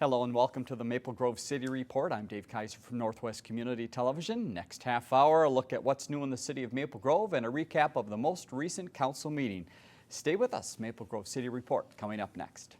Hello and welcome to the Maple Grove City Report. I'm Dave Kaiser from Northwest Community Television. Next half hour, a look at what's new in the city of Maple Grove and a recap of the most recent council meeting. Stay with us. Maple Grove City Report coming up next.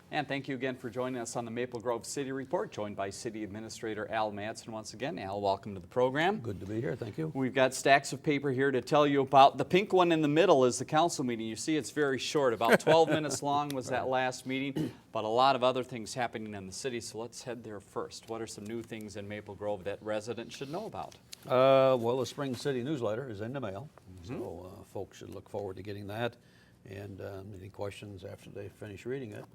And thank you again for joining us on the Maple Grove City Report, joined by City Administrator Al Madsen once again. Al, welcome to the program. Good to be here, thank you. We've got stacks of paper here to tell you about. The pink one in the middle is the council meeting. You see it's very short, about 12 minutes long was that last meeting, but a lot of other things happening in the city, so let's head there first. What are some new things in Maple Grove that residents should know about? Well, the Spring City newsletter is in the mail, so folks should look forward to getting that. And any questions after they finish reading it,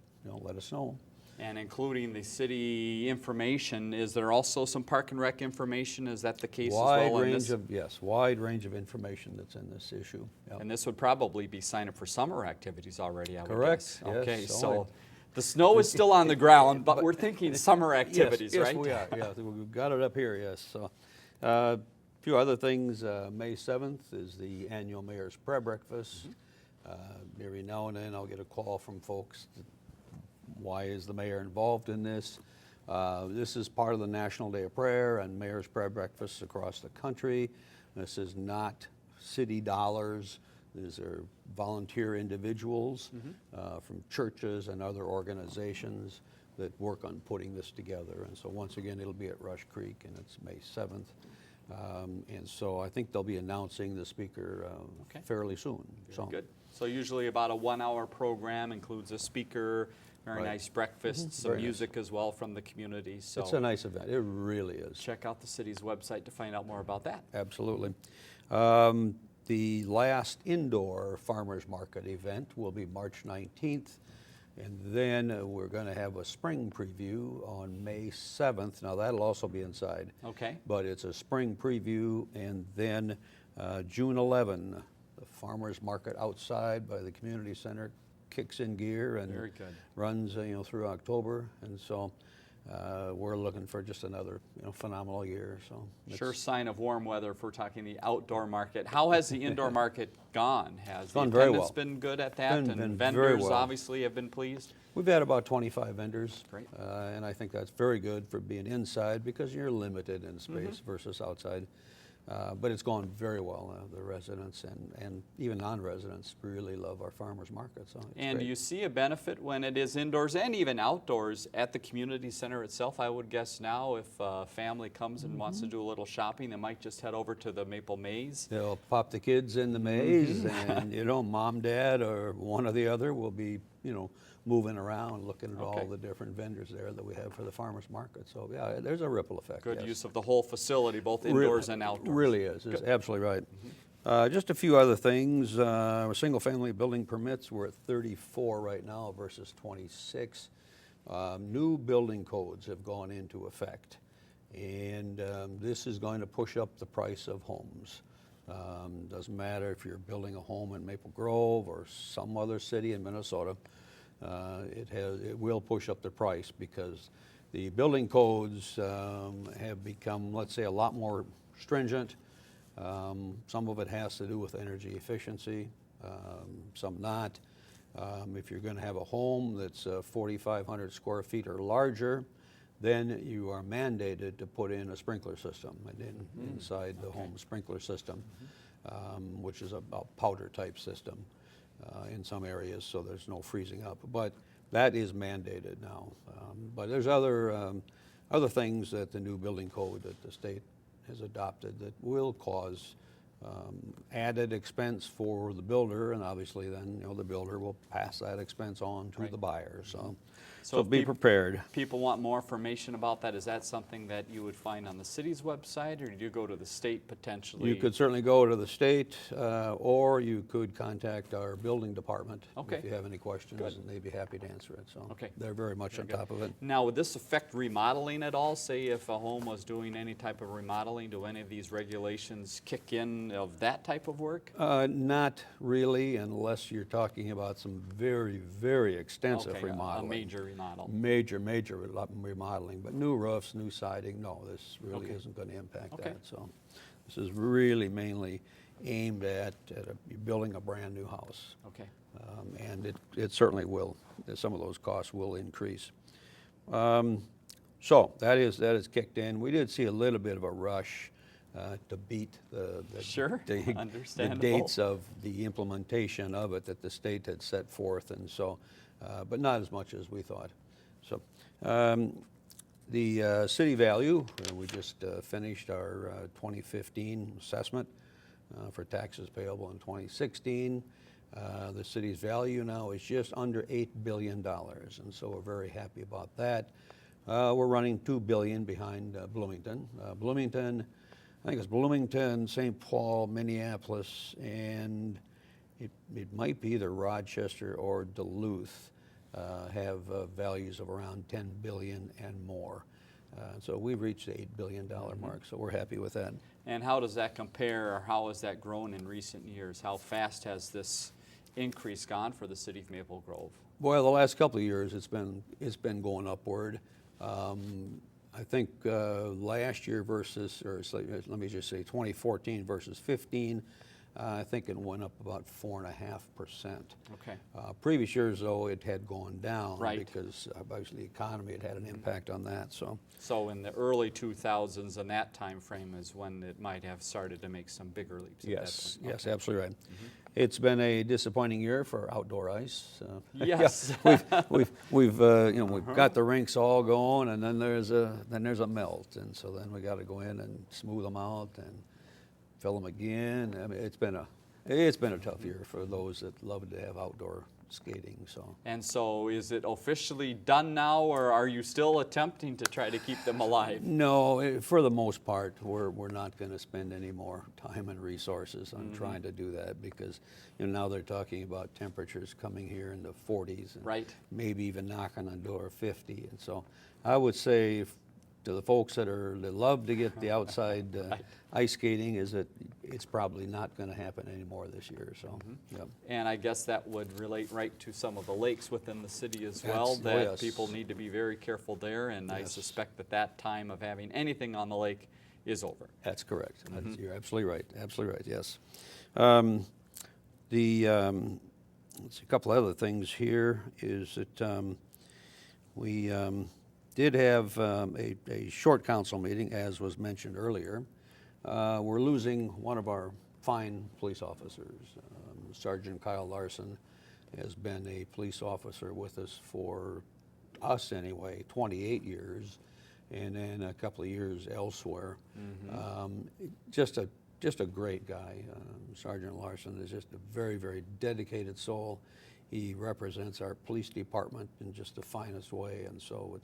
let us know. And including the city information, is there also some park and rec information? Is that the case as well? Yes, wide range of information that's in this issue. Yep. And this would probably be sign up for summer activities already, I would Correct. guess. Yes, okay, so the snow is still on the ground, but we're thinking summer activities, yes, right? Yes, we are. Yeah, we've got it up here, yes. So, a few other things. May 7th is the annual Mayor's Prayer Breakfast. Every now and then I'll get a call from folks. Why is the mayor involved in this? This is part of the National Day of Prayer and Mayor's Prayer Breakfasts across the country. This is not city dollars. These are volunteer individuals from churches and other organizations that work on putting this together. And so once again, it'll be at Rush Creek, and it's May 7th. And so I think they'll be announcing the speaker fairly soon. Very good. So usually about a 1-hour program, includes a speaker, very nice breakfast, some music as well from the community. So it's a nice event. It really is. Check out the city's website to find out more about that. Absolutely. The last indoor farmers market event will be March 19th. And then we're going to have a spring preview on May 7th. Now that'll also be inside. Okay. But it's a spring preview, and then June 11, the farmers market outside by the community center kicks in gear and runs through October. And so we're looking for just another phenomenal year. So sure sign of warm weather if we're talking the outdoor market. How has the indoor market gone? Has the attendance been good at that? And vendors obviously have been pleased? We've had about 25 vendors. Great. And I think that's very good for being inside because you're limited in space versus outside. But it's gone very well. The residents and even non-residents really love our farmers market. So and do you see a benefit when it is indoors and even outdoors at the community center itself? I would guess now if a family comes and wants to do a little shopping, they might just head over to the Maple Maze. They'll pop the kids in the maze and mom, dad, or one or the other will be moving around looking at all the different vendors there that we have for the farmers market. So yeah, there's a ripple effect. Good use of the whole facility, both indoors and outdoors. Really is. It's absolutely right. Just a few other things. Single family building permits, we're at 34 right now versus 26. New building codes have gone into effect, and this is going to push up the price of homes. Doesn't matter if you're building a home in Maple Grove or some other city in Minnesota. It will push up the price because the building codes have become, let's say, a lot more stringent. Some of it has to do with energy efficiency, some not. If you're going to have a home that's 4,500 square feet or larger, then you are mandated to put in a sprinkler system inside the home sprinkler system, which is a powder type system. In some areas, so there's no freezing up. But that is mandated now. But there's other things that the new building code that the state has adopted that will cause added expense for the builder, and obviously then, you know, the builder will pass that expense on to the buyer. So if be prepared. People want more information about that. Is that something that you would find on the city's website, or do you go to the state potentially? You could certainly go to the state, or you could contact our building department Okay. if you have any questions, Good. and they'd be happy to answer it. So Okay. they're very much on top of it. Now, would this affect remodeling at all? Say if a home was doing any type of remodeling, do any of these regulations kick in of that type of work? Not really, unless you're talking about some very, very extensive Okay, remodeling. a major remodel. Major remodeling, but new roofs, new siding, no, this really Okay. isn't going to impact Okay. that. So this is really mainly aimed at building a brand new house. Okay. And it certainly will. Some of those costs will increase. So that is kicked in. We did see a little bit of a rush to beat Sure, the understandable. dates of the implementation of it that the state had set forth, and so, but not as much as we thought. So the city value, we just finished our 2015 assessment for taxes payable in 2016. The city's value now is just under $8 billion, and so we're very happy about that. We're running $2 billion behind Bloomington. I think it's Bloomington, St. Paul, Minneapolis, and it might be either Rochester or Duluth have values of around $10 billion and more. So we've reached the $8 billion mark, so we're happy with that. And how does that compare, or how has that grown in recent years? How fast has this increase gone for the city of Maple Grove? Well, the last couple of years, it's been going upward. I think last year versus, or let me just say 2014 versus 15, I think it went up about 4.5%. Okay. Previous years, though, it had gone down Right. because obviously the economy had an impact on that. So in the early 2000s, and that time frame is when it might have started to make some bigger leaps. At Yes, that point. yes, absolutely right. It's been a disappointing year for outdoor ice. Yes. We've got the rinks all going, and then there's a melt, and so then we got to go in and smooth them out and fill them again. I mean, it's been a tough year for those that love to have outdoor skating. And so is it officially done now, or are you still attempting to try to keep them alive? No, for the most part, we're not going to spend any more time and resources on trying to do that, because now they're talking about temperatures coming here in the 40s, and Right. maybe even knocking on door 50. And so I would say to the folks that love to get the outside ice skating, is that it's probably not going to happen anymore this year. So, yep. And I guess that would relate right to some of the lakes within the city as well, that yes. people need to be very careful there, and I Yes. suspect that time of having anything on the lake is over. That's correct. You're absolutely right. Absolutely right. Yes. Let's see, a couple other things here is that we did have a short council meeting, as was mentioned earlier. We're losing one of our fine police officers. Sergeant Kyle Larson has been a police officer with us for us anyway, 28 years, and then a couple of years elsewhere. Just a great guy. Sergeant Larson is just a very, very dedicated soul. He represents our police department in just the finest way, and so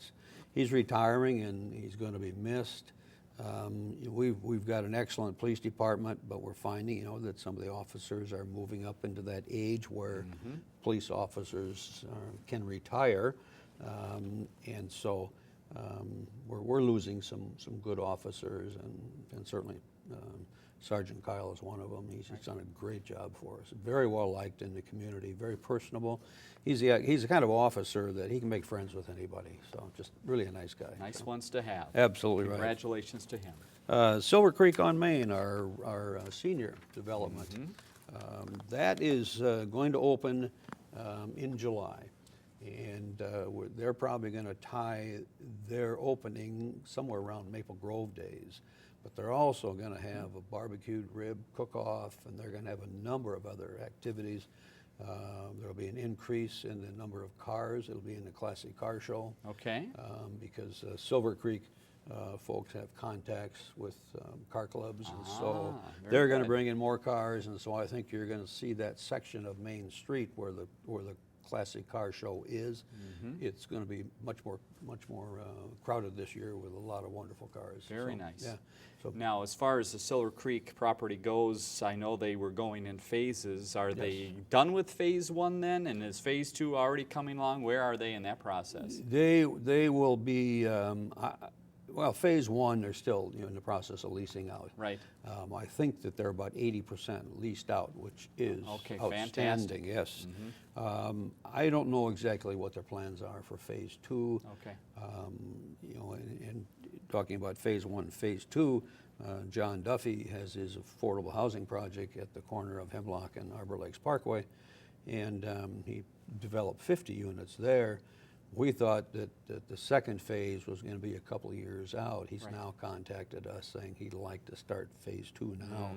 he's retiring, and he's going to be missed. We've got an excellent police department, but we're finding, that some of the officers are moving up into that age where police officers can retire, and so we're losing some good officers, and certainly Sergeant Kyle is one of them. He's done a great job for us. Very well liked in the community, very personable. He's the kind of officer that he can make friends with anybody. So just really a nice guy. Nice ones to have. Absolutely right. Congratulations to him. Silver Creek on Main, our senior development. That is going to open in July. And they're probably going to tie their opening somewhere around Maple Grove days. But they're also going to have a barbecued rib cook-off, and they're going to have a number of other activities. There'll be an increase in the number of cars. It'll be in the Classic Car Show. Okay. Because Silver Creek folks have contacts with car clubs, and so very they're going to good. bring in more cars, and so I think you're going to see that section of Main Street where the classic car show is. It's going to be much more crowded this year with a lot of wonderful cars. Very So, nice. Yeah. So Now, as far as the Silver Creek property goes, I know they were going in phases. Are they done with phase 1 then? And is phase 2 already coming along? Where are they in that process? they will be. Well, phase 1, they're still in the process of leasing out. Right. I think that they're about 80% leased out, which is Okay, outstanding. fantastic. Yes. I don't know exactly what their plans are for phase 2. Okay. And talking about phase 1 and phase 2, John Duffy has his affordable housing project at the corner of Hemlock and Arbor Lakes Parkway, and he developed 50 units there. We thought that the second phase was going to be a couple of years out. He's now contacted us saying he'd like to start phase 2 now.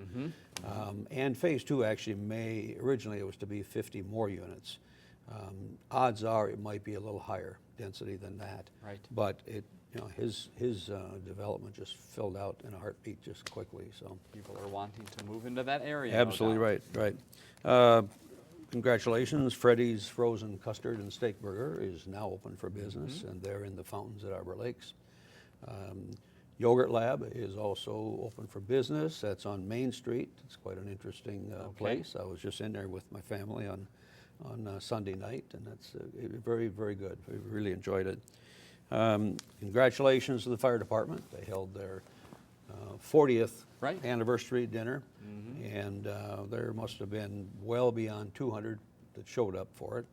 And phase 2 actually originally it was to be 50 more units. Odds are it might be a little higher density than that. Right. But his development just filled out in a heartbeat just quickly. So People are wanting to move into that area. no absolutely doubt. right. Congratulations, Freddy's Frozen Custard and Steak Burger is now open for business, and they're in the fountains at Arbor Lakes. Yogurt Lab is also open for business. That's on Main Street. It's quite an interesting place. I was just in there with my family on Sunday night, and that's very, very good. We really enjoyed it. Congratulations to the fire department. They held their 40th anniversary dinner, and there must have been well beyond 200 that showed up for it.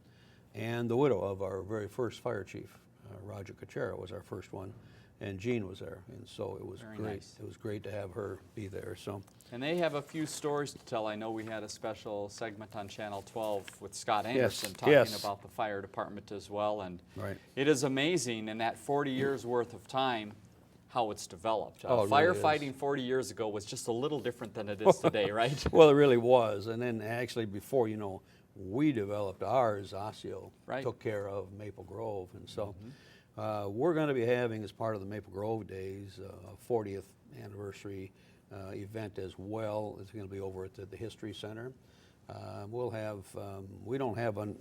And the widow of our very first fire chief, Roger Cachera, was our first one, and Jean was there, and so it was great. Nice. It was great to have her be there. So. And they have a few stories to tell. I know we had a special segment on Channel 12 with Scott Anderson talking about the fire department as well. And it is amazing in that 40 years worth of time how it's developed. Firefighting really 40 years ago was just a little different than it is today, right? Well, it really was. And then actually before, we developed ours, Osseo took care of Maple Grove. And so we're going to be having, as part of the Maple Grove Days, a 40th anniversary event as well. It's going to be over at the History Center. We'll have, we don't have an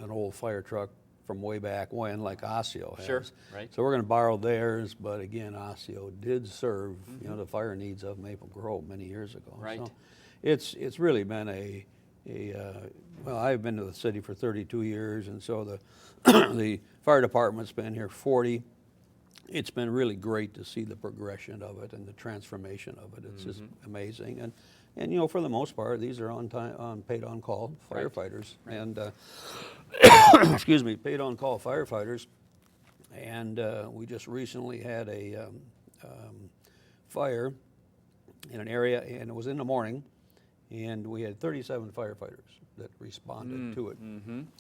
old fire truck from way back when like Osseo has. Sure, right. So we're going to borrow theirs, but again, Osseo did serve the fire needs of Maple Grove many years ago. Right. So it's really been well, I've been to the city for 32 years, and so the the fire department's been here 40. It's been really great to see the progression of it and the transformation of it. It's just amazing. And for the most part, these are paid on call firefighters, and excuse me, paid on call firefighters. And we just recently had a fire in an area, and it was in the morning, and we had 37 firefighters that responded to it,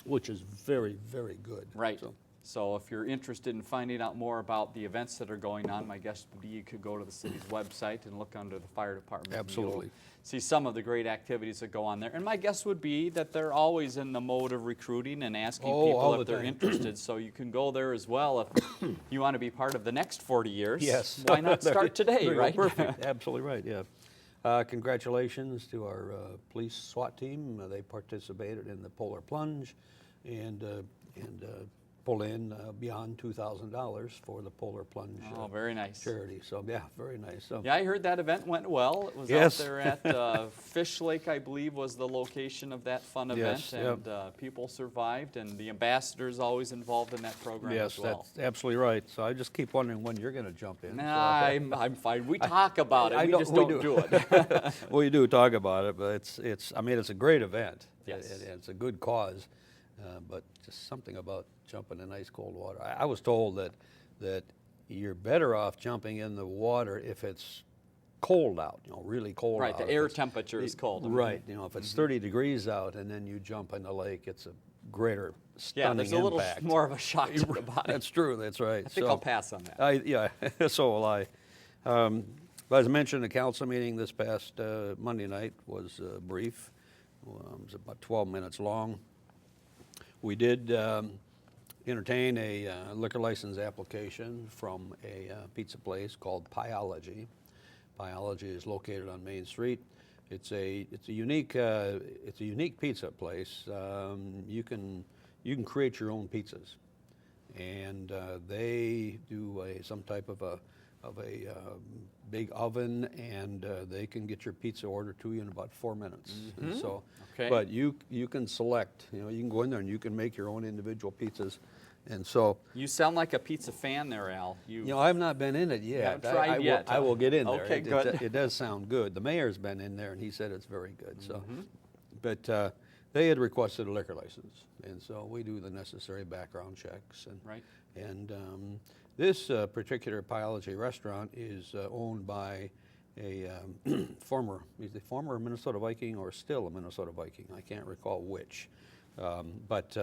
which is very, very good. Right. So if you're interested in finding out more about the events that are going on, my guess would be you could go to the city's website and look under the fire department. Absolutely. You'll see some of the great activities that go on there. And my guess would be that they're always in the mode of recruiting and asking people if they're interested. So you can go there as well if you want to be part of the next 40 years. Yes. Why not start today, right? Perfect. Absolutely right, yeah. Congratulations to our police SWAT team. They participated in the Polar Plunge and pulled in beyond $2,000 for the Polar Plunge very nice. charity. So yeah, very nice. So, yeah, I heard that event went well. It was out there at Fish Lake, I believe, was the location of that fun event, and people survived, and the ambassador is always involved in that program as well. Yes, that's absolutely right. So I just keep wondering when you're going to jump in. Nah, I'm fine. We talk about it. We just don't do it. We do talk about it, but it's a great event. Yes. It's a good cause, but just something about jumping in ice cold water. I was told that you're better off jumping in the water if it's cold out, really cold out. Right, the air temperature is cold. Right, if it's 30 degrees out and then you jump in the lake, it's a greater stunning there's a little impact. more of a shock to the body. That's true, that's right. I think I'll pass on that. Yeah, so will I. But as I mentioned, the council meeting this past Monday night was brief. It was about 12 minutes long. We did entertain a liquor license application from a pizza place called Pyology. Pyology is located on Main Street. It's a unique pizza place. You can create your own pizzas, and they do some type of a big oven, and they can get your pizza order to you in about 4 minutes. And so, Okay. but you can select. You can go in there and you can make your own individual pizzas. And so, You sound like a pizza fan there, Al. I've not been in it yet. haven't tried yet, I will get in there. Okay, good. It does sound good. The mayor's been in there, and he said it's very good. So, but they had requested a liquor license, and so we do the necessary background checks. And Right. And this particular Pyology restaurant is owned by a he's the former Minnesota Viking or still a Minnesota Viking. I can't recall which, but.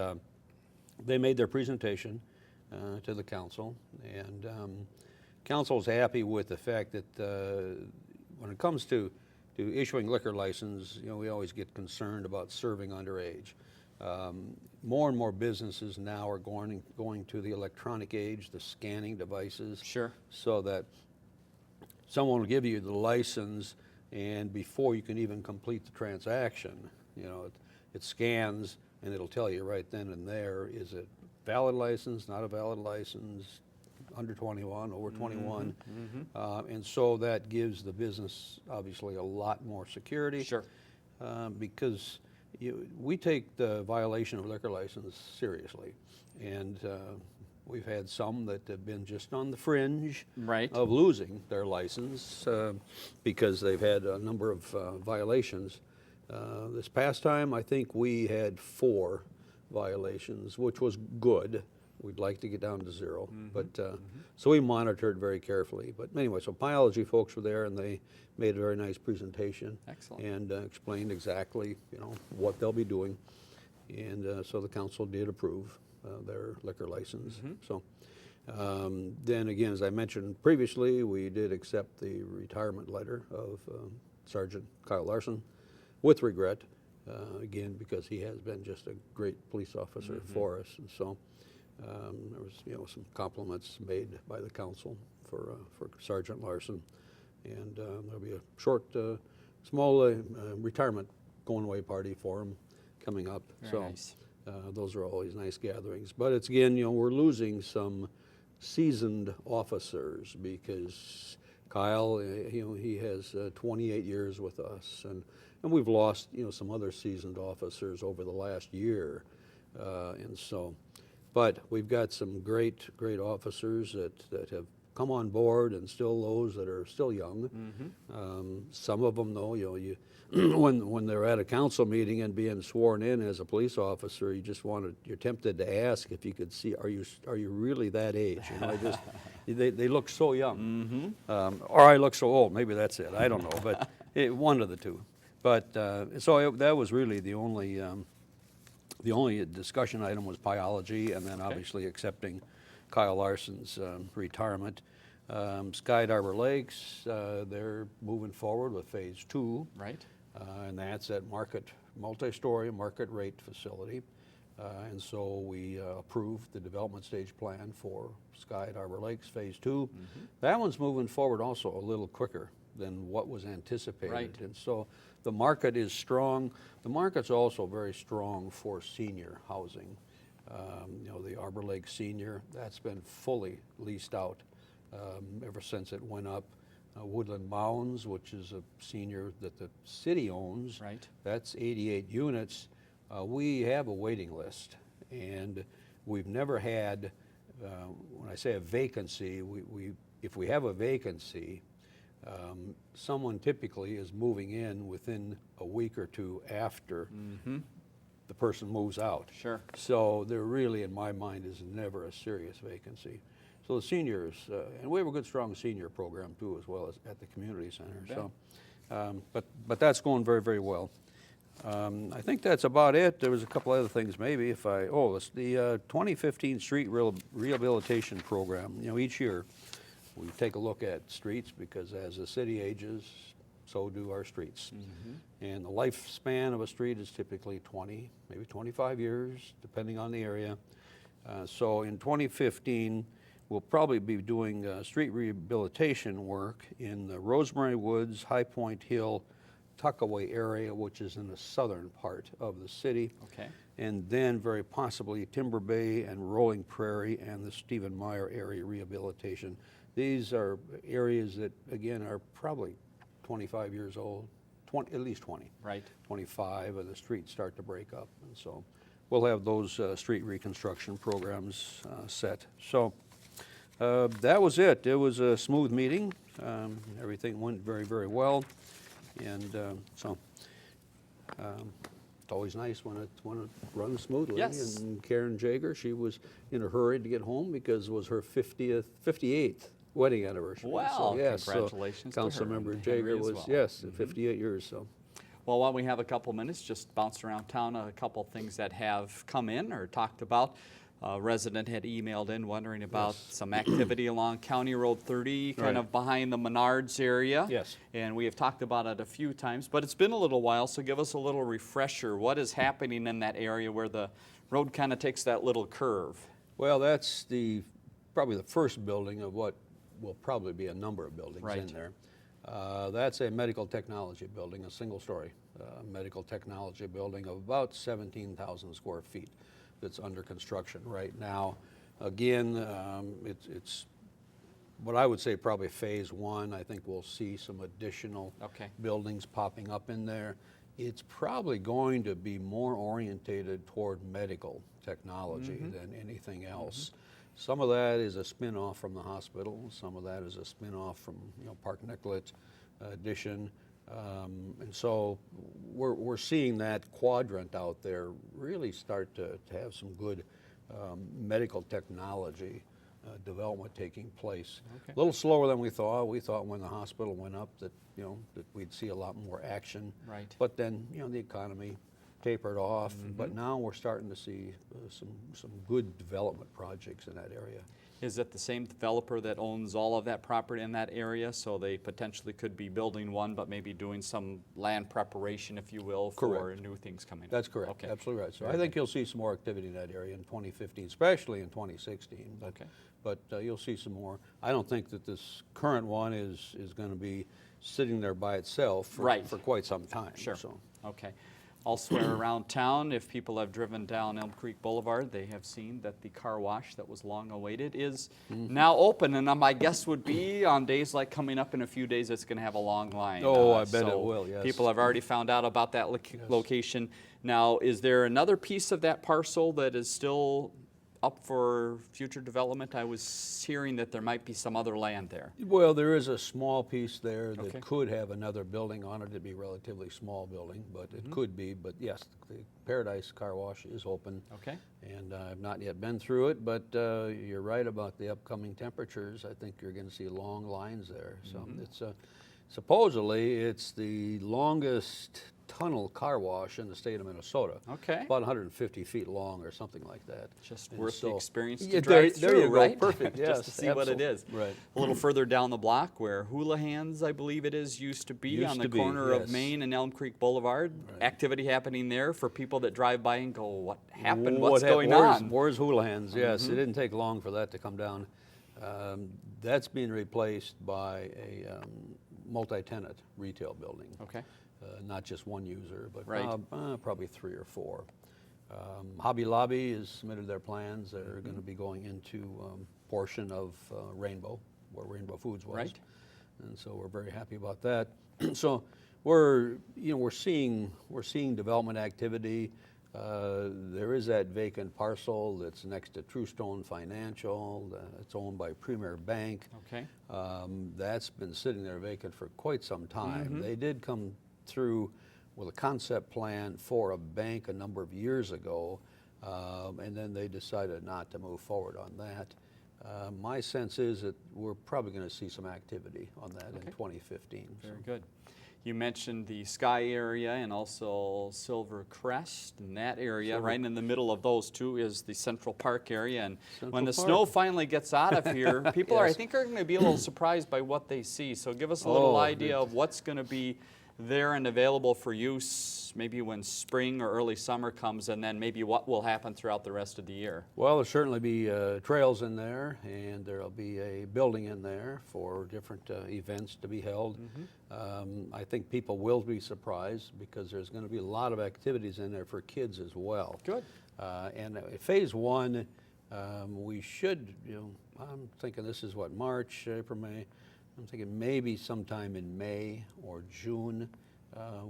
They made their presentation to the council, and council's happy with the fact that when it comes to issuing liquor license, we always get concerned about serving underage. More and more businesses now are going to the electronic age, the scanning devices. Sure. So that someone will give you the license, and before you can even complete the transaction, it scans, and it'll tell you right then and there, is it valid license, not a valid license, under 21, over 21. And so that gives the business, obviously, a lot more security. Sure. Because we take the violation of liquor license seriously. And we've had some that have been just on the fringe Right. of losing their license because they've had a number of violations. This past time, I think we had 4 violations, which was good. We'd like to get down to 0, but so we monitored very carefully. But anyway, so Pyology folks were there, and they made a very nice presentation. Excellent. And explained exactly, what they'll be doing, and so the council did approve their liquor license. So then again, as I mentioned previously, we did accept the retirement letter of Sergeant Kyle Larson. With regret, again, because he has been just a great police officer for us. And so there was, some compliments made by the council for Sergeant Larson. And there'll be a short, small retirement going away party for him coming up. Very nice. Those are always nice gatherings. But it's, again, we're losing some seasoned officers because Kyle, he has 28 years with us, and we've lost, some other seasoned officers over the last year, and so, but we've got some great officers that have come on board, and still those that are still young. Some of them, though, when they're at a council meeting and being sworn in as a police officer, you're tempted to ask if you could see, are you really that age? They look so young, or I look so old. Maybe that's it. I don't know, but one of the two. But so that was really the only discussion item was Pyology, and then obviously accepting Kyle Larson's retirement. Sky Harbor Lakes, they're moving forward with phase 2. Right. And that's at multi-story market rate facility. And so we approved the development stage plan for Sky Harbor Lakes phase 2. That one's moving forward also a little quicker than what was anticipated. Right. And so the market is strong. The market's also very strong for senior housing. The Arbor Lake Senior, that's been fully leased out ever since it went up. Woodland Mounds, which is a senior that the city owns, Right. that's 88 units. We have a waiting list, and we've never had, when I say a vacancy, if we have a vacancy, someone typically is moving in within a week or 2 after the person moves out. Sure. So So there really, in my mind, is never a serious vacancy. So the seniors, and we have a good, strong senior program too, as well as at the community center. So, but that's going very, very well. I think that's about it. There was a couple other things maybe. It's the 2015 Street Rehabilitation Program. Each year we take a look at streets because as the city ages, so do our streets. And the lifespan of a street is typically 20, maybe 25 years, depending on the area. So in 2015, we'll probably be doing street rehabilitation work in the Rosemary Woods, High Point Hill, Tuckaway area, which is in the southern part of the city. Okay. And then very possibly Timber Bay and Rolling Prairie and the Stephen Meyer area rehabilitation. These are areas that, again, are probably 25 years old, at least 20. Right. 25, and the streets start to break up. And so we'll have those street reconstruction programs set. So that was it. It was a smooth meeting. Everything went very, very well. And it's always nice when it runs smoothly. Yes. And Karen Jager, she was in a hurry to get home because it was her 58th wedding anniversary. Wow, so, yes, So congratulations to her Councilmember and Jager Henry as was, well. yes, 58 years. So. Well, while we have a couple minutes, just bounce around town a couple things that have come in or talked about. A resident had emailed in wondering about some activity along County Road 30, kind of behind the Menards area. Yes. And we have talked about it a few times, but it's been a little while, so give us a little refresher. What is happening in that area where the road kind of takes that little curve? Well, that's probably the first building of what will probably be a number of buildings Right. in there. That's a medical technology building, a single-story medical technology building of about 17,000 square feet that's under construction right now. Again, it's what I would say probably phase one. I think we'll see some additional buildings popping up in there. It's probably going to be more orientated toward medical technology than anything else. Some of that is a spin-off from the hospital. Some of that is a spin-off from Park Nicollet addition. And so we're seeing that quadrant out there really start to have some good medical technology development taking place. A little slower than we thought. We thought when the hospital went up that that we'd see a lot more action. Right. But then the economy tapered off. But now we're starting to see some good development projects in that area. Is it the same developer that owns all of that property in that area? So they potentially could be building one, but maybe doing some land preparation, if you will, for new things coming up. That's correct. Okay. Absolutely right. So I think you'll see some more activity in that area in 2015, especially in 2016. But you'll see some more. I don't think that this current one is going to be sitting there by itself for quite some time. Sure. So. Okay. Elsewhere around town, if people have driven down Elm Creek Boulevard, they have seen that the car wash that was long awaited is now open. And my guess would be on days like coming up in a few days, it's going to have a long line. Oh, I bet it will, yes. People have already found out about that location. Now, is there another piece of that parcel that is still up for future development? I was hearing that there might be some other land there. Well, there is a small piece there that could have another building on it. It'd be a relatively small building, but it could be. But yes, the Paradise Car Wash is open. Okay. And I've not yet been through it, but you're right about the upcoming temperatures. I think you're going to see long lines there. So it's supposedly it's the longest tunnel car wash in the state of Minnesota. Okay. About 150 feet long or something like that. Just And worth the so- experience to Yeah, drive there through, you go. right? Perfect, yes. Just to see what it is. Right. A little further down the block where Houlihan's, I believe it is, used to be on the corner of Main and Elm Creek Boulevard. Right. Activity happening there for people that drive by and go, what happened? What's going on? Where's Houlihan's? Yes, it didn't take long for that to come down. That's being replaced by a multi-tenant retail building. Okay. Not just one user, but Right. probably 3 or 4. Hobby Lobby has submitted their plans. They're going to be going into portion of Rainbow, where Rainbow Foods was. Right. And so we're very happy about that. So we're seeing development activity. There is that vacant parcel that's next to Truestone Financial. It's owned by Premier Bank. Okay. That's been sitting there vacant for quite some time. They did come through with a concept plan for a bank a number of years ago, and then they decided not to move forward on that. My sense is that we're probably going to see some activity on that in 2015. Very good. You mentioned the Sky area and also Silver Crest, and that area, right in the middle of those two is the Central Park area. And when the snow finally gets out of here, people I think are going to be a little surprised by what they see. So give us a little idea of what's going to be there and available for use maybe when spring or early summer comes, and then maybe what will happen throughout the rest of the year? Well, there'll certainly be trails in there, and there'll be a building in there for different events to be held. I think people will be surprised because there's going to be a lot of activities in there for kids as well. Good. And phase one, we should, I'm thinking this is what, March, April, May. I'm thinking maybe sometime in May or June,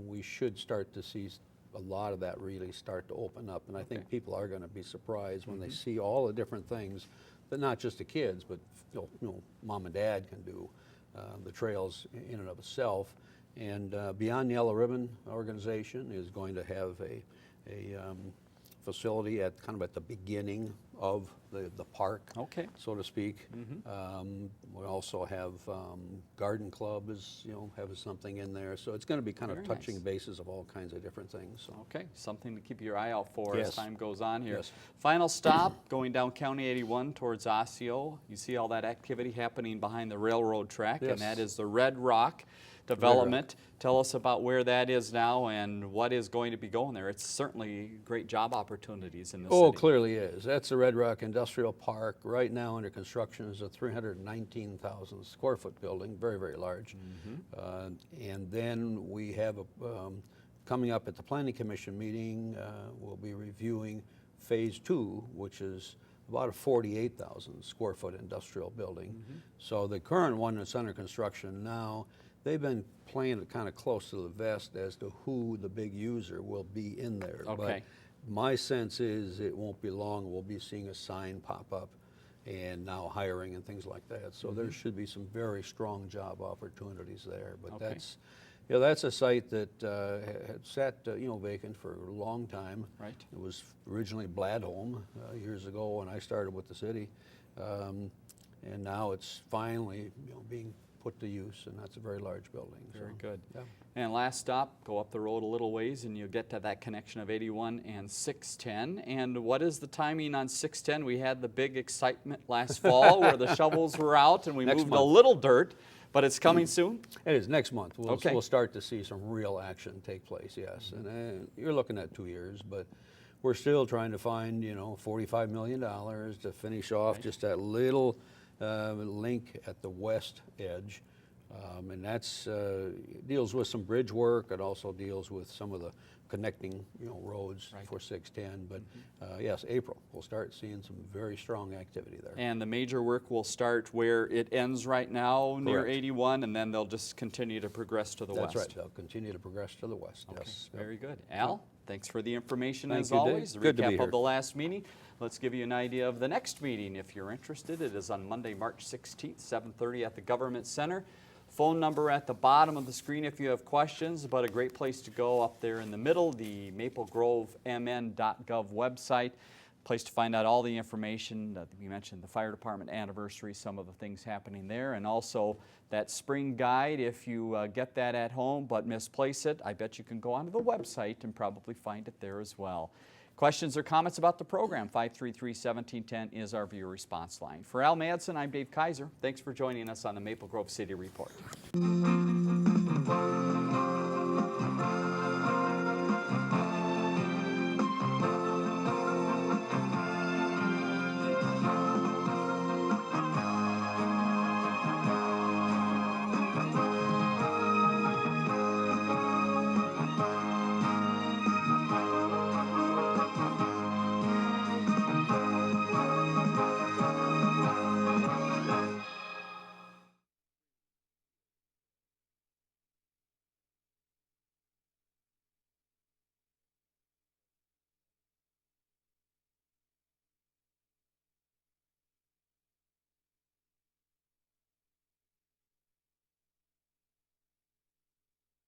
we should start to see a lot of that really start to open up. And I think people are going to be surprised when they see all the different things that not just the kids, but mom and dad can do. The trails in and of itself. And Beyond Yellow Ribbon organization is going to have a facility at kind of at the beginning of the park, so to speak. We also have Garden Club is have something in there, so it's going to be kind of touching bases of all kinds of different things. So. Okay, something to keep your eye out for as time goes on here. Yes. Final stop, going down County 81 towards Osseo. You see all that activity happening behind the railroad track, and that is the Red Rock development. Tell us about where that is now and what is going to be going there. It's certainly great job opportunities in the city. Oh, clearly is. That's the Red Rock Industrial Park. Right now under construction is a 319,000 square foot building, very, very large. And then we have coming up at the Planning Commission meeting, we'll be reviewing phase 2, which is about a 48,000 square foot industrial building. So the current one that's under construction now, they've been playing it kind of close to the vest as to who the big user will be in there. But my sense is it won't be long. We'll be seeing a sign pop up and now hiring and things like that. So there should be some very strong job opportunities there. But that's a site that had sat vacant for a long time. It was originally Bladholm years ago when I started with the city. And now it's finally being put to use, and that's a very large building. Very good. And last stop, go up the road a little ways and you'll get to that connection of 81 and 610. And what is the timing on 610? We had the big excitement last fall where the shovels were out and we moved a little dirt, but it's coming soon? It is next month. We'll start to see some real action take place, yes. And you're looking at 2 years, but we're still trying to find, $45 million to finish off just that little link at the west edge, and that's deals with some bridge work. It also deals with some of the connecting roads for 610. But yes, April we'll start seeing some very strong activity there. And the major work will start where it ends right now near 81, and then they'll just continue to progress to the west. That's right. They'll continue to progress to the west. Yes. Very good. Al, thanks for the information as you, always. Dave. The Good to be recap here. of the last meeting. Let's give you an idea of the next meeting if you're interested. It is on Monday, March 16th, 7:30 at the Government Center. Phone number at the bottom of the screen if you have questions, but a great place to go up there in the middle, the maplegrovemn.gov website. Place to find out all the information that we mentioned, the fire department anniversary, some of the things happening there, and also that spring guide. If you get that at home but misplace it, I bet you can go onto the website and probably find it there as well. Questions or comments about the program, 533-1710 is our viewer response line. For Al Madsen, I'm Dave Kaiser. Thanks for joining us on the Maple Grove City Report.